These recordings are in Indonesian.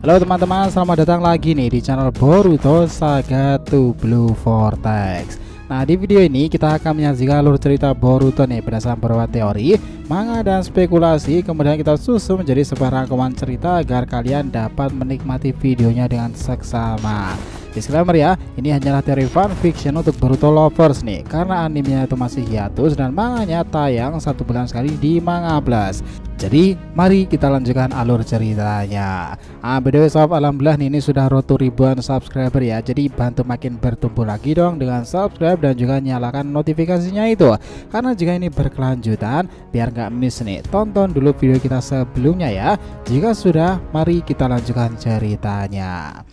Halo teman-teman, selamat datang lagi nih di channel Boruto Saga to Blue Vortex. Nah, di video ini kita akan menyajikan alur cerita Boruto nih berdasarkan beberapa teori, manga dan spekulasi. Kemudian kita susun menjadi sebuah rangkuman cerita agar kalian dapat menikmati videonya dengan seksama. Disclaimer ya, ini hanyalah teori fan fiction untuk Boruto lovers nih, karena animenya itu masih hiatus dan manganya tayang 1 bulan sekali di Manga Plus. Jadi mari kita lanjutkan alur ceritanya. BTW sob, alhamdulillah nih, ini sudah road to ribuan subscriber ya. Jadi bantu makin bertumbuh lagi dong dengan subscribe dan juga nyalakan notifikasinya itu. Karena jika ini berkelanjutan, biar nggak miss nih, tonton dulu video kita sebelumnya ya. Jika sudah, mari kita lanjutkan ceritanya.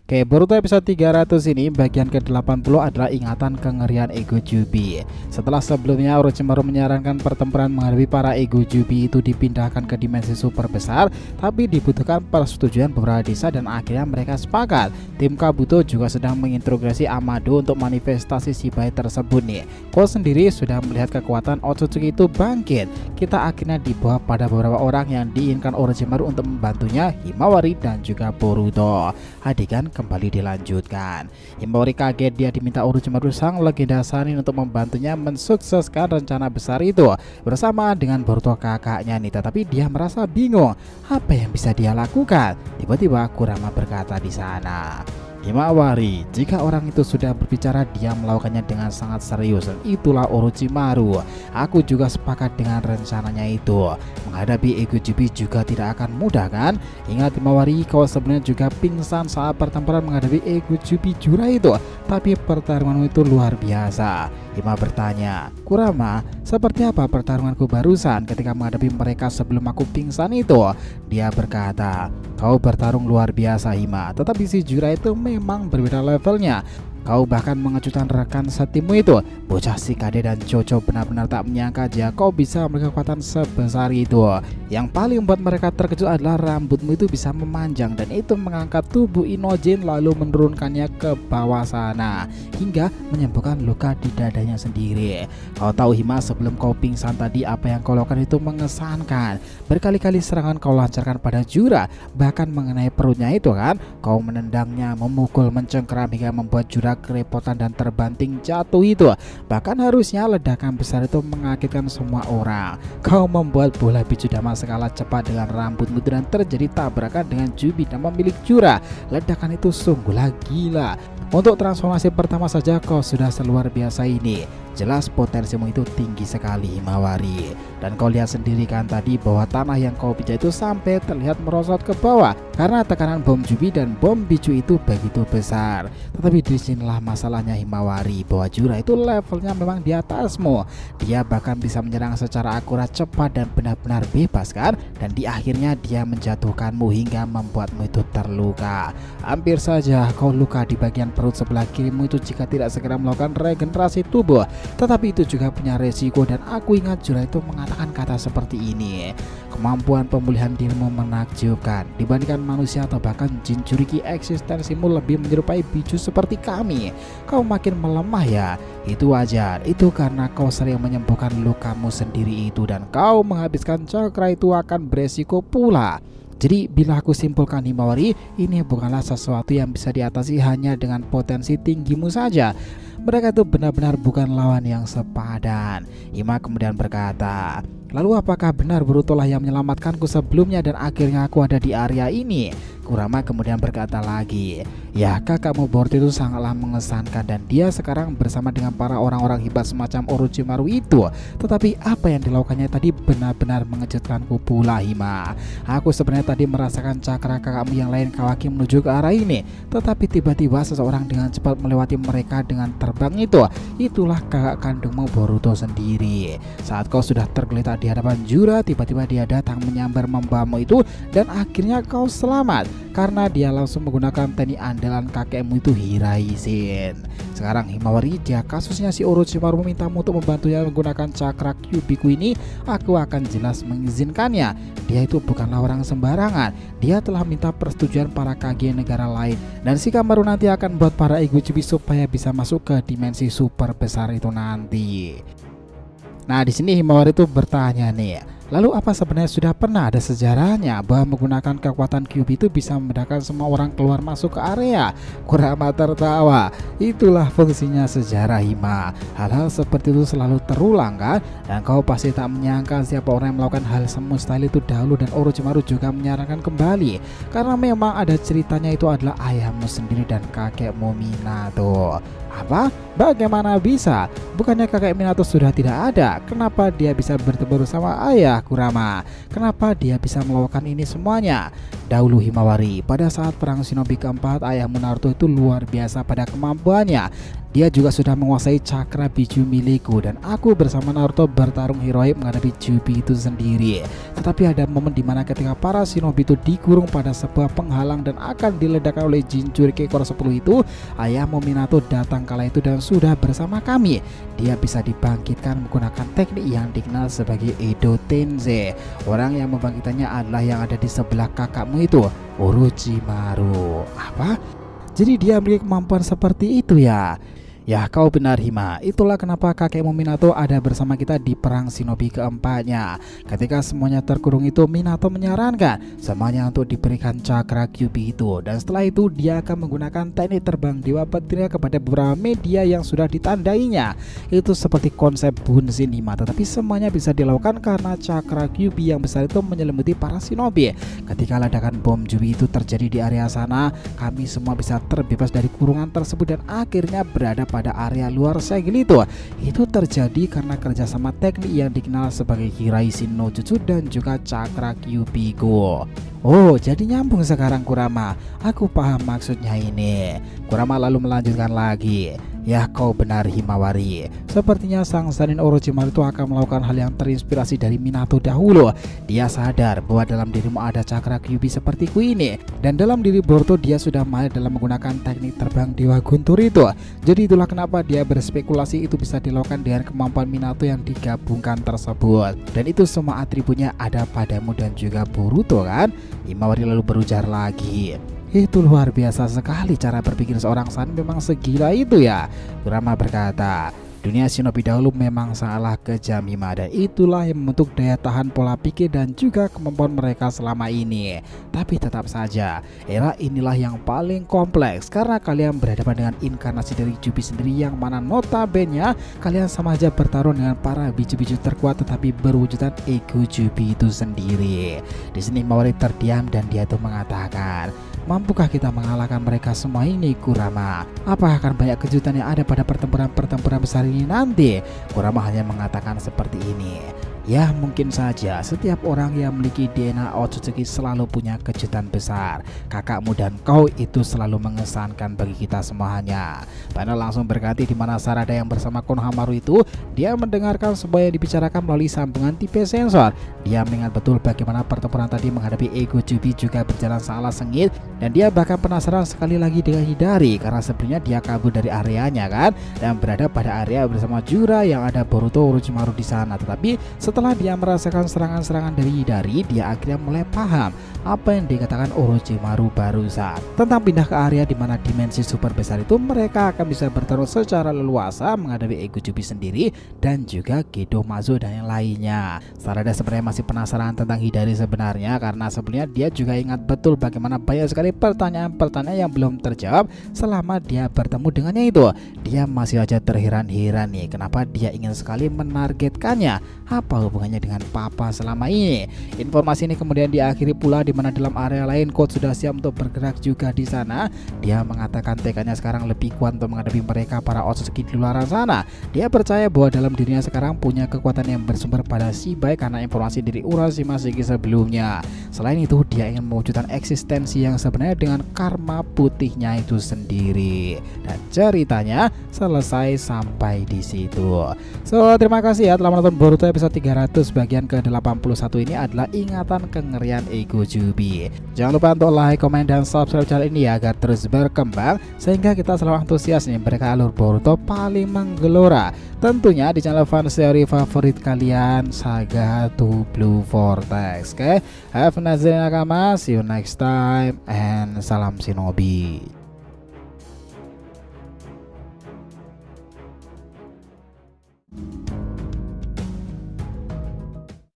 Oke, Boruto episode 300 ini bagian ke-80 adalah ingatan kengerian Ego Jubi. Setelah sebelumnya Orochimaru menyarankan pertempuran menghadapi para Ego Jubi itu dipindahkan ke dimensi super besar, tapi dibutuhkan persetujuan beberapa desa dan akhirnya mereka sepakat. Tim Kabuto juga sedang menginterogasi Amado untuk manifestasi si bayi tersebut nih. Ko sendiri sudah melihat kekuatan Otsutsuki itu bangkit. Kita akhirnya dibawa pada beberapa orang yang diinginkan Orochimaru untuk membantunya, Himawari dan juga Boruto. Adegan kembali dilanjutkan. Himawari kaget, dia diminta Orochimaru sang legenda Sannin untuk membantunya mensukseskan rencana besar itu bersamaan dengan Boruto kakaknya nih. Tetapi dia merasa bingung apa yang bisa dia lakukan. Tiba-tiba Kurama berkata di sana, Himawari, jika orang itu sudah berbicara, dia melakukannya dengan sangat serius, dan itulah Orochimaru. Aku juga sepakat dengan rencananya itu. Menghadapi Ego Jubi juga tidak akan mudah kan? Ingat Himawari, kau sebenarnya juga pingsan saat pertempuran menghadapi Ego Jubi Jura itu. Tapi pertarunganmu itu luar biasa. Hima bertanya, Kurama, seperti apa pertarunganku barusan ketika menghadapi mereka sebelum aku pingsan itu? Dia berkata, kau bertarung luar biasa Hima, tetapi si Jura itu memang berbeda levelnya. Kau bahkan mengejutkan rekan setimmu itu. Bocah si Kade dan Jojo benar-benar tak menyangka jika kau bisa memiliki kekuatan sebesar itu. Yang paling membuat mereka terkejut adalah rambutmu itu bisa memanjang dan itu mengangkat tubuh Inojin lalu menurunkannya ke bawah sana hingga menyembuhkan luka di dadanya sendiri. Kau tahu Hima, sebelum kau pingsan tadi apa yang kau lakukan itu mengesankan. Berkali-kali serangan kau lancarkan pada Jura, bahkan mengenai perutnya itu kan. Kau menendangnya, memukul, mencengkeram hingga membuat Jura kerepotan dan terbanting jatuh itu. Bahkan harusnya ledakan besar itu mengagetkan semua orang. Kau membuat bola biju Dama skala cepat dengan rambutmu dan terjadi tabrakan dengan Jubi dan pemilik Jura. Ledakan itu sungguhlah gila. Untuk transformasi pertama saja kau sudah seluar biasa ini. Jelas potensimu itu tinggi sekali Himawari. Dan kau lihat sendiri kan tadi bahwa tanah yang kau pijak itu sampai terlihat merosot ke bawah karena tekanan bom Jubi dan bom biju itu begitu besar. Tetapi disinilah masalahnya Himawari, bahwa Jura itu levelnya memang di atasmu. Dia bahkan bisa menyerang secara akurat, cepat dan benar-benar bebas kan. Dan di akhirnya dia menjatuhkanmu hingga membuatmu itu terluka. Hampir saja kau luka di bagian perut sebelah kirimu itu jika tidak segera melakukan regenerasi tubuh. Tetapi itu juga punya resiko dan aku ingat Jura itu mengatakan kata seperti ini, kemampuan pemulihan dirimu menakjubkan. Dibandingkan manusia atau bahkan jin Juriki, eksistensimu lebih menyerupai biju seperti kami. Kau makin melemah ya. Itu wajar, itu karena kau sering menyembuhkan lukamu sendiri itu, dan kau menghabiskan cakra itu akan beresiko pula. Jadi bila aku simpulkan Himawari, ini bukanlah sesuatu yang bisa diatasi hanya dengan potensi tinggimu saja. Mereka itu benar-benar bukan lawan yang sepadan. Hima kemudian berkata, lalu apakah benar Boruto lah yang menyelamatkanku sebelumnya dan akhirnya aku ada di area ini? Kurama kemudian berkata lagi, ya kakakmu Boruto itu sangatlah mengesankan dan dia sekarang bersama dengan para orang-orang hebat semacam Orochimaru itu. Tetapi apa yang dilakukannya tadi benar-benar mengejutkanku pula Hima. Aku sebenarnya tadi merasakan cakra kakakmu yang lain Kawaki menuju ke arah ini. Tetapi tiba-tiba seseorang dengan cepat melewati mereka dengan terbang itu. Itulah kakak kandungmu Boruto sendiri. Saat kau sudah tergeletak di hadapan Jura, tiba-tiba dia datang menyambar membawamu itu dan akhirnya kau selamat karena dia langsung menggunakan teknik andalan kakekmu itu Hiraishin. Sekarang Himawari, jika kasusnya si Orochimaru memintamu untuk membantunya menggunakan cakra Kyubiku ini, aku akan jelas mengizinkannya. Dia itu bukanlah orang sembarangan. Dia telah minta persetujuan para kage negara lain, dan si Kamaru nanti akan buat para Ego Jubi supaya bisa masuk ke dimensi super besar itu nanti. Nah, di sini Himawari itu bertanya nih, lalu apa sebenarnya sudah pernah ada sejarahnya bahwa menggunakan kekuatan Kyuubi itu bisa membedakan semua orang keluar masuk ke area? Kurama tertawa. Itulah fungsinya sejarah, Hima. Hal-hal seperti itu selalu terulang kan? Dan kau pasti tak menyangka siapa orang yang melakukan hal semustahil itu dahulu, dan Orochimaru juga menyarankan kembali. Karena memang ada ceritanya, itu adalah ayahmu sendiri dan kakekmu Minato. Apa? Bagaimana bisa? Bukannya kakek Minato sudah tidak ada? Kenapa dia bisa bertemu bersama ayah Kurama? Kenapa dia bisa melakukan ini semuanya? Dahulu Himawari, pada saat perang Shinobi keempat, ayahmu Naruto itu luar biasa pada kemampuannya. Dia juga sudah menguasai cakra biju milikku, dan aku bersama Naruto bertarung heroik menghadapi Kyuubi itu sendiri. Tetapi ada momen dimana ketika para shinobi itu dikurung pada sebuah penghalang dan akan diledakkan oleh Jinchuriki ekor 10 itu, ayahmu Minato datang kala itu dan sudah bersama kami. Dia bisa dibangkitkan menggunakan teknik yang dikenal sebagai Edo Tensei. Orang yang membangkitannya adalah yang ada di sebelah kakakmu itu, Orochimaru. Apa? Jadi dia memiliki kemampuan seperti itu ya? Ya, kau benar Hima. Itulah kenapa kakekmu Minato ada bersama kita di perang shinobi keempatnya. Ketika semuanya terkurung itu, Minato menyarankan semuanya untuk diberikan cakra Kyuubi itu. Dan setelah itu dia akan menggunakan teknik terbang Dewa Petirnya kepada beberapa media yang sudah ditandainya. Itu seperti konsep Bunshin Hima, tetapi semuanya bisa dilakukan karena cakra Kyuubi yang besar itu menyelimuti para shinobi. Ketika ledakan bom Kyuubi itu terjadi di area sana, kami semua bisa terbebas dari kurungan tersebut dan akhirnya berada pada area luar segel itu. Itu terjadi karena kerjasama teknik yang dikenal sebagai Hiraishin no Jutsu dan juga cakra Kyuubi Go. Oh, jadi nyambung sekarang Kurama. Aku paham maksudnya ini. Kurama lalu melanjutkan lagi. Ya, kau benar Himawari. Sepertinya sang Sannin Orochimaru itu akan melakukan hal yang terinspirasi dari Minato dahulu. Dia sadar bahwa dalam dirimu ada cakra Kyuubi sepertiku ini, dan dalam diri Boruto dia sudah mahir dalam menggunakan teknik terbang Dewa Guntur itu. Jadi itulah kenapa dia berspekulasi itu bisa dilakukan dengan kemampuan Minato yang digabungkan tersebut. Dan itu semua atributnya ada padamu dan juga Boruto kan? Himawari lalu berujar lagi. Itu luar biasa sekali cara berpikir seorang Sannin, memang segila itu ya. Kurama berkata, dunia shinobi dahulu memang sangatlah kejam Hima, dan itulah yang membentuk daya tahan pola pikir dan juga kemampuan mereka selama ini. Tapi tetap saja, era inilah yang paling kompleks karena kalian berhadapan dengan inkarnasi dari Kyuubi sendiri, yang mana notabene kalian sama aja bertarung dengan para biju-biju terkuat tetapi berwujudan ego Kyuubi itu sendiri. Di sini Himawari terdiam dan dia itu mengatakan, mampukah kita mengalahkan mereka semua ini Kurama? Apa akan banyak kejutan yang ada pada pertempuran besar ini nanti? Kurama hanya mengatakan seperti ini. Ya, mungkin saja setiap orang yang memiliki DNA Otsutsuki selalu punya kejutan besar. Kakakmu dan kau itu selalu mengesankan bagi kita semuanya. Panel langsung berganti di mana Sarada yang bersama Konohamaru itu dia mendengarkan semua yang dibicarakan melalui sambungan tipe sensor. Dia mengingat betul bagaimana pertempuran tadi menghadapi ego Kyuubi juga berjalan sangat sengit, dan dia bahkan penasaran sekali lagi dengan Hidari karena sebelumnya dia kabur dari areanya kan, dan berada pada area bersama Jura yang ada Boruto Orochimaru di sana. Tetapi setelah dia merasakan serangan-serangan dari Hidari, dia akhirnya mulai paham apa yang dikatakan Orochimaru barusan tentang pindah ke area di mana dimensi super besar itu mereka akan bisa bertarung secara leluasa menghadapi ego Kyuubi sendiri dan juga Gedo Mazo dan yang lainnya. Sarada sebenarnya masih penasaran tentang Hidari sebenarnya karena sebelumnya dia juga ingat betul bagaimana banyak sekali pertanyaan-pertanyaan yang belum terjawab selama dia bertemu dengannya itu. Dia masih aja terheran-heran nih, kenapa dia ingin sekali menargetkannya. Apa hubungannya dengan papa selama ini? Informasi ini kemudian diakhiri pula di mana dalam area lain Coach sudah siap untuk bergerak juga di sana. Dia mengatakan tekadnya sekarang lebih kuat untuk menghadapi mereka para Otsutsuki di luar sana. Dia percaya bahwa dalam dirinya sekarang punya kekuatan yang bersumber pada Shibai karena informasi dari Urashima Shiki sebelumnya. Selain itu, dia ingin mewujudkan eksistensi yang sebenarnya dengan karma putihnya itu sendiri. Dan ceritanya selesai sampai di situ. So, terima kasih ya telah menonton Boruto episode 300 bagian ke-81. Ini adalah ingatan kengerian ego Kyuubi. Jangan lupa untuk like, komen, dan subscribe channel ini ya agar terus berkembang sehingga kita selalu antusias nih mereka alur Boruto paling menggelora. Tentunya di channel fanseri favorit kalian, Saga to Blue Vortex. Oke, have a nice day nakama, see you next time, and salam shinobi.